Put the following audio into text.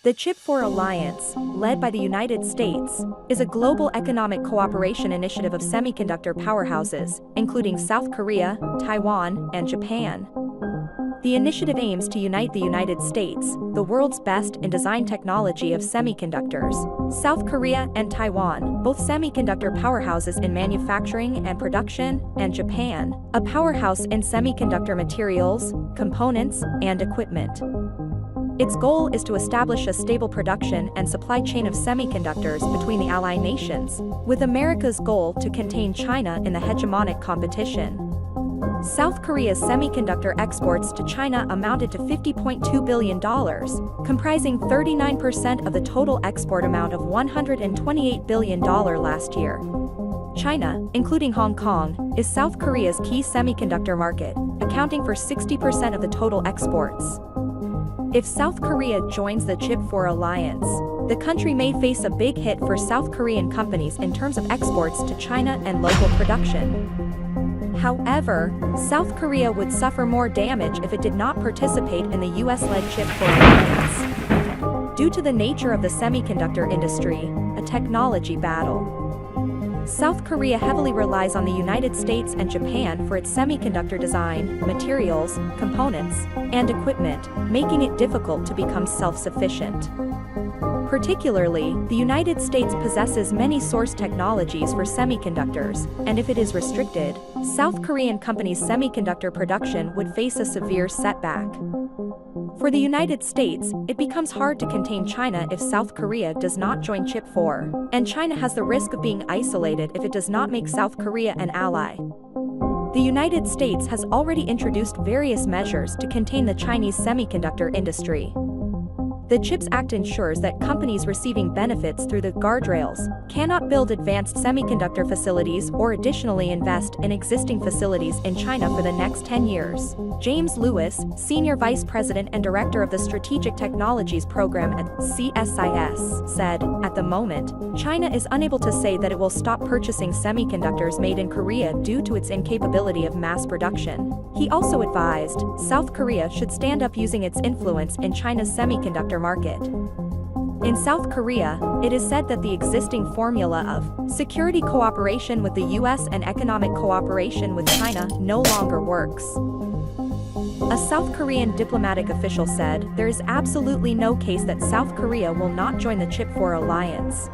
The Chip 4 Alliance, led by the United States, is a global economic cooperation initiative of semiconductor powerhouses, including South Korea, Taiwan, and Japan. The initiative aims to unite the United States, the world's best in design technology of semiconductors, South Korea and Taiwan, both semiconductor powerhouses in manufacturing and production, and Japan, a powerhouse in semiconductor materials, components, and equipment. Its goal is to establish a stable production and supply chain of semiconductors between the ally nations, with America's goal to contain China in the hegemonic competition. South Korea's semiconductor exports to China amounted to $50.2 billion, comprising 39% of the total export amount of $128 billion last year. China, including Hong Kong, is South Korea's key semiconductor market, accounting for 60% of the total exports. If South Korea joins the Chip 4 Alliance, the country may face a big hit for South Korean companies in terms of exports to China and local production. However, South Korea would suffer more damage if it did not participate in the US-led Chip 4 Alliance. Due to the nature of the semiconductor industry, a technology battle, South Korea heavily relies on the United States and Japan for its semiconductor design, materials, components, and equipment, making it difficult to become self-sufficient. Particularly, the United States possesses many source technologies for semiconductors, and if it is restricted, South Korean companies' semiconductor production would face a severe setback. For the United States, it becomes hard to contain China if South Korea does not join Chip 4, and China has the risk of being isolated if it does not make South Korea an ally. The United States has already introduced various measures to contain the Chinese semiconductor industry. The CHIPS Act ensures that companies receiving benefits through the guardrails cannot build advanced semiconductor facilities or additionally invest in existing facilities in China for the next 10 years. James Lewis, Senior Vice President and Director of the Strategic Technologies Program at CSIS, said, "At the moment, China is unable to say that it will stop purchasing semiconductors made in Korea due to its incapability of mass production." He also advised, South Korea should stand up using its influence in China's semiconductor market. In South Korea, it is said that the existing formula of security cooperation with the US and economic cooperation with China no longer works. A South Korean diplomatic official said, "There is absolutely no case that South Korea will not join the Chip 4 Alliance."